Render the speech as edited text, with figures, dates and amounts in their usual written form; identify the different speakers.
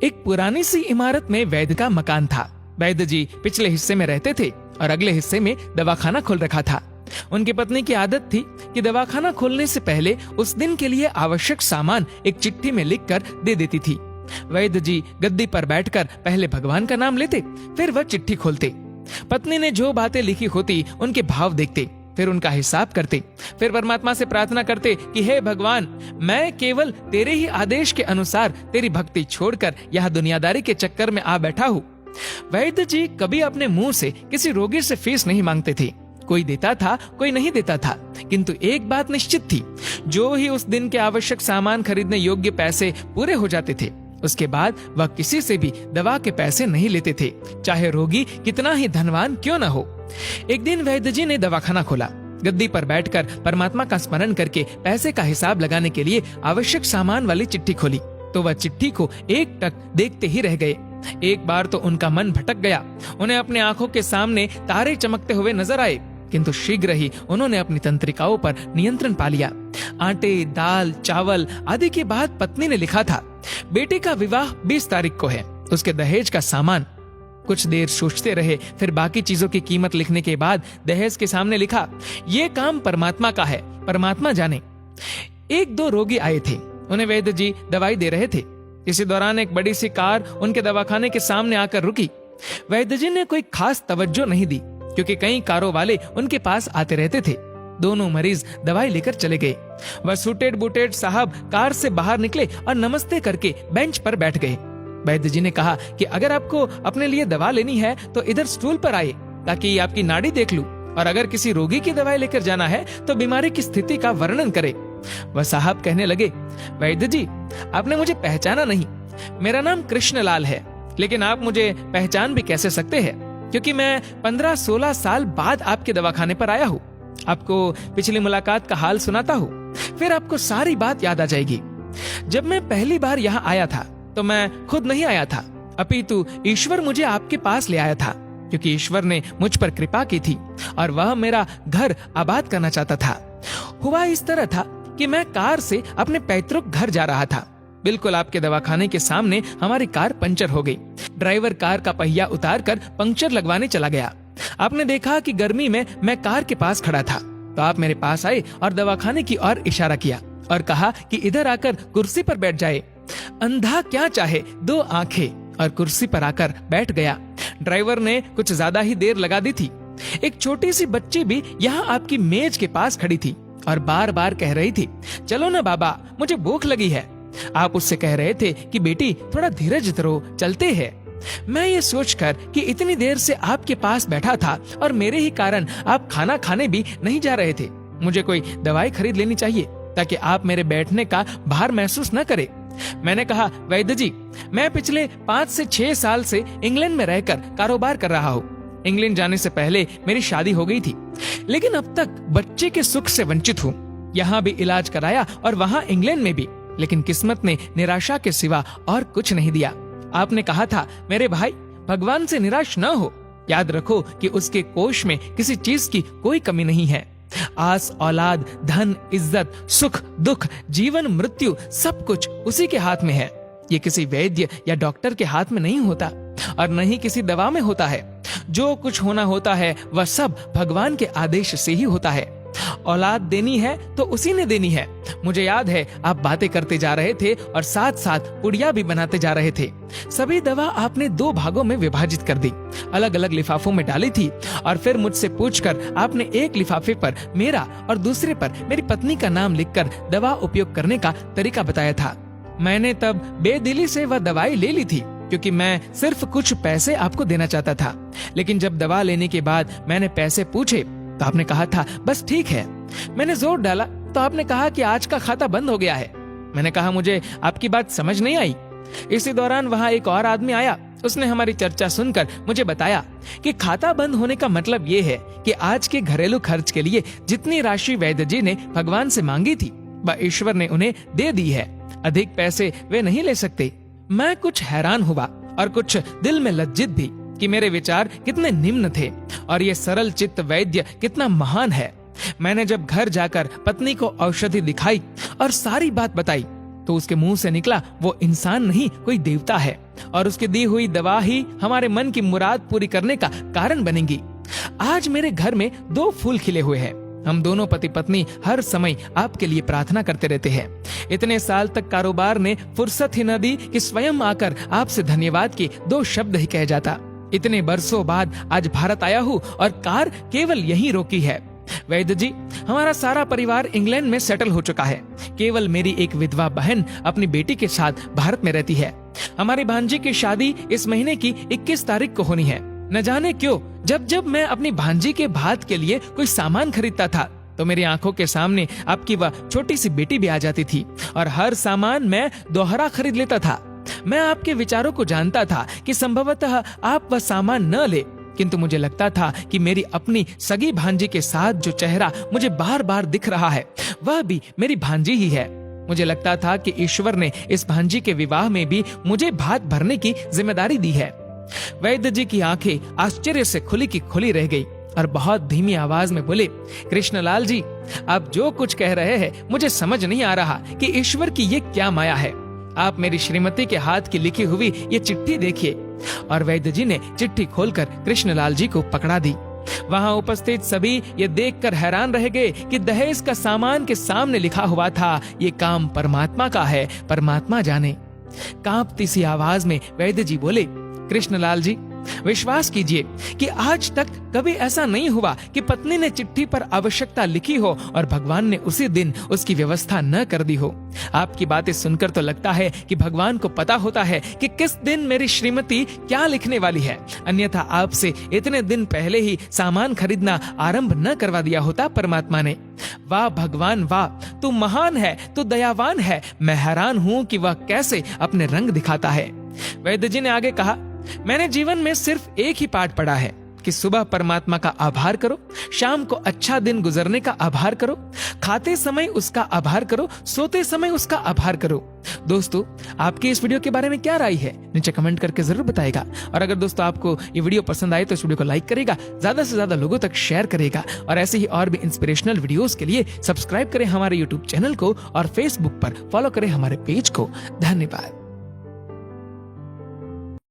Speaker 1: एक पुरानी सी इमारत में वैद्य का मकान था। वैद्य जी पिछले हिस्से में रहते थे और अगले हिस्से में दवाखाना खोल रखा था। उनकी पत्नी की आदत थी कि दवाखाना खोलने से पहले उस दिन के लिए आवश्यक सामान एक चिट्ठी में लिखकर दे देती थी। वैद्य जी गद्दी पर बैठकर पहले भगवान का नाम लेते, फिर वह चिट्ठी खोलते। पत्नी ने जो बातें लिखी होती उनके भाव देखते, फिर उनका हिसाब करते, फिर परमात्मा से प्रार्थना करते कि हे भगवान, मैं केवल तेरे ही आदेश के अनुसार तेरी भक्ति छोड़कर यह दुनियादारी के चक्कर में आ बैठा हूँ। वैद्य जी कभी अपने मुंह से किसी रोगी से फीस नहीं मांगते थे। कोई देता था, कोई नहीं देता था, किंतु एक बात निश्चित थी, जो ही उस दिन के आवश्यक सामान खरीदने योग्य पैसे पूरे हो जाते थे, उसके बाद वह किसी से भी दवा के पैसे नहीं लेते थे, चाहे रोगी कितना ही धनवान क्यों न हो। एक दिन वैद्य जी ने दवाखाना खोला। गद्दी पर बैठकर परमात्मा का स्मरण करके पैसे का हिसाब लगाने के लिए आवश्यक सामान वाली चिट्ठी खोली तो वह चिट्ठी को एक टक देखते ही रह गए। एक बार तो उनका मन भटक गया। उन्हें अपने आंखों के सामने तारे चमकते हुए नजर आए, किंतु शीघ्र ही उन्होंने अपनी तंत्रिकाओं पर नियंत्रण पा लिया। आटे, दाल, चावल आदि के बाद पत्नी ने लिखा था, बेटे का विवाह 20 तारीख को है, उसके दहेज का सामान। कुछ देर सोचते रहे, फिर बाकी चीजों की कीमत लिखने के बाद दहेज के सामने लिखा, ये काम परमात्मा का है, परमात्मा जाने। 1-2 रोगी आए थे, उन्हें वैद्य जी दवाई दे रहे थे। इसी दौरान एक बड़ी सी कार उनके दवाखाने के सामने आकर रुकी। वैद्य जी ने कोई खास तवज्जो नहीं दी, क्योंकि कई कारों वाले उनके पास आते रहते थे। दोनों मरीज दवाई लेकर चले गए। वह सूटेड बूटेड साहब कार से बाहर निकले और नमस्ते करके बेंच पर बैठ गए। वैद्य जी ने कहा कि अगर आपको अपने लिए दवा लेनी है तो इधर स्टूल पर आए, ताकि आपकी नाड़ी देख लूं, और अगर किसी रोगी की दवाई लेकर जाना है तो बीमारी की स्थिति का वर्णन करे। वह साहब कहने लगे, वैद्य जी, आपने मुझे पहचाना नहीं। मेरा नाम कृष्णलाल है, लेकिन आप मुझे पहचान भी कैसे सकते हैं, क्योंकि मैं 15-16 साल बाद आपके दवाखाने पर आया हूँ। आपको पिछली मुलाकात का हाल सुनाता हूँ, फिर आपको सारी बात याद आ जाएगी। जब मैं पहली बार यहाँ आया था तो मैं खुद नहीं आया था, अपितु ईश्वर मुझे आपके पास ले आया था, क्योंकि ईश्वर ने मुझ पर कृपा की थी और वह मेरा घर आबाद करना चाहता था। हुआ इस तरह था कि मैं कार से अपने पैतृक घर जा रहा था। बिल्कुल आपके दवाखाने के सामने हमारी कार पंचर हो गई। ड्राइवर कार का पहिया उतारकर पंक्चर लगवाने चला गया। आपने देखा कि गर्मी में मैं कार के पास खड़ा था, तो आप मेरे पास आए और दवाखाने की ओर इशारा किया और कहा कि इधर आकर कुर्सी पर बैठ जाए। अंधा क्या चाहे 2 आंखें, और कुर्सी पर आकर बैठ गया। ड्राइवर ने कुछ ज्यादा ही देर लगा दी थी। एक छोटी सी बच्ची भी यहाँ आपकी मेज के पास खड़ी थी और बार बार कह रही थी, चलो ना बाबा, मुझे भूख लगी है। आप उससे कह रहे थे कि बेटी थोड़ा धीरज धरो, चलते हैं। मैं ये सोचकर कि इतनी देर से आपके पास बैठा था और मेरे ही कारण आप खाना खाने भी नहीं जा रहे थे, मुझे कोई दवाई खरीद लेनी चाहिए ताकि आप मेरे बैठने का भार महसूस न करें। मैंने कहा, वैद्य जी, मैं पिछले 5 से 6 साल से इंग्लैंड में रहकर कारोबार कर रहा हूँ। इंग्लैंड जाने से पहले मेरी शादी हो गई थी, लेकिन अब तक बच्चे के सुख से वंचित हूँ। यहाँ भी इलाज कराया और वहाँ इंग्लैंड में भी, लेकिन किस्मत ने निराशा के सिवा और कुछ नहीं दिया। आपने कहा था, मेरे भाई, भगवान से निराश न हो। याद रखो कि उसके कोष में किसी चीज की कोई कमी नहीं है। आस, औलाद, धन, इज्जत, सुख, दुख, जीवन, मृत्यु, सब कुछ उसी के हाथ में है। ये किसी वैद्य या डॉक्टर के हाथ में नहीं होता और न ही किसी दवा में होता है। जो कुछ होना होता है वह सब भगवान के आदेश से ही होता है। औलाद देनी है तो उसी ने देनी है। मुझे याद है आप बातें करते जा रहे थे और साथ साथ पुड़िया भी बनाते जा रहे थे। सभी दवा आपने 2 भागों में विभाजित कर दी, अलग अलग लिफाफों में डाली थी और फिर मुझसे पूछकर आपने एक लिफाफे पर मेरा और दूसरे पर मेरी पत्नी का नाम लिखकर दवा उपयोग करने का तरीका बताया था। मैंने तब बेदिली से वह दवाई ले ली थी, क्योंकि मैं सिर्फ कुछ पैसे आपको देना चाहता था। लेकिन जब दवा लेने के बाद मैंने पैसे पूछे तो आपने कहा था, बस ठीक है। मैंने जोर डाला तो आपने कहा कि आज का खाता बंद हो गया है। मैंने कहा, मुझे आपकी बात समझ नहीं आई। इसी दौरान वहाँ एक और आदमी आया। उसने हमारी चर्चा सुनकर मुझे बताया कि खाता बंद होने का मतलब ये है कि आज के घरेलू खर्च के लिए जितनी राशि वैद्य जी ने भगवान से मांगी थी वह ईश्वर ने उन्हें दे दी है। अधिक पैसे वे नहीं ले सकते। मैं कुछ हैरान हुआ और कुछ दिल में लज्जित भी कि मेरे विचार कितने निम्न थे और ये सरल चित्त वैद्य कितना महान है। मैंने जब घर जाकर पत्नी को औषधि दिखाई और सारी बात बताई तो तो उसके मुंह से निकला वो इंसान नहीं कोई देवता है, और उसकी दी हुई दवा ही हमारे मन की मुराद पूरी करने का कारण बनेगी। आज मेरे घर में 2 फूल खिले हुए हैं। हम दोनों पति पत्नी हर समय आपके लिए प्रार्थना करते रहते हैं। इतने साल तक कारोबार ने फुर्सत ही न दी कि स्वयं आकर आपसे धन्यवाद के 2 शब्द ही कह जाता। इतने बरसों बाद आज भारत आया हूँ और कार केवल यहीं रोकी है। वैद्य जी, हमारा सारा परिवार इंग्लैंड में सेटल हो चुका है। केवल मेरी एक विधवा बहन अपनी बेटी के साथ भारत में रहती है। हमारी भांजी की शादी इस महीने की 21 तारीख को होनी है। न जाने क्यों जब मैं अपनी भांजी के भात के लिए कोई सामान खरीदता था तो मेरी आंखों के सामने आपकी वह छोटी सी बेटी भी आ जाती थी, और हर सामान मैं दोहरा खरीद लेता था। मैं आपके विचारों को जानता था कि संभवतः आप वह सामान न ले, किंतु मुझे लगता था कि मेरी अपनी सगी भांजी के साथ जो चेहरा मुझे बार बार दिख रहा है वह भी मेरी भांजी ही है। मुझे लगता था कि ईश्वर ने इस भांजी के विवाह में भी मुझे भात भरने की जिम्मेदारी दी है। वैद्य जी की आंखें आश्चर्य से खुली की खुली रह गई और बहुत धीमी आवाज में बोले, कृष्णलाल जी, आप जो कुछ कह रहे हैं मुझे समझ नहीं आ रहा कि ईश्वर की ये क्या माया है। आप मेरी श्रीमती के हाथ की लिखी हुई ये चिट्ठी देखिए। और वैद्य जी ने चिट्ठी खोलकर कृष्णलाल जी को पकड़ा दी। वहां उपस्थित सभी ये देखकर हैरान रह गए कि दहेज का सामान के सामने लिखा हुआ था, ये काम परमात्मा का है, परमात्मा जाने। कांपती सी आवाज में वैद्य जी बोले, कृष्णलाल जी, विश्वास कीजिए कि आज तक कभी ऐसा नहीं हुआ कि पत्नी ने चिट्ठी पर आवश्यकता लिखी हो और भगवान ने उसी दिन उसकी व्यवस्था न कर दी हो। आपकी बातें सुनकर तो लगता है कि भगवान को पता होता है कि किस दिन मेरी श्रीमती क्या लिखने वाली है, अन्यथा आपसे इतने दिन पहले ही सामान खरीदना आरंभ न करवा दिया होता परमात्मा ने। वाह भगवान वाह, तू महान है, तू दयावान है। मैं हैरान हूँ कि वह कैसे अपने रंग दिखाता है। वैद्य जी ने आगे कहा, मैंने जीवन में सिर्फ एक ही पाठ पढ़ा है कि सुबह परमात्मा का आभार करो, शाम को अच्छा दिन गुजरने का आभार करो, खाते समय उसका आभार करो, सोते समय उसका आभार करो। दोस्तों, आपके इस वीडियो के बारे में क्या राय है नीचे कमेंट करके जरूर बताएगा। और अगर दोस्तों आपको ये वीडियो पसंद आए तो इस वीडियो को लाइक करेगा, ज्यादा से ज्यादा लोगों तक शेयर करेगा, और ऐसे ही और भी इंस्पिरेशनल वीडियोस के लिए सब्सक्राइब करें हमारे यूट्यूब चैनल को और फेसबुक पर फॉलो करें हमारे पेज को। धन्यवाद।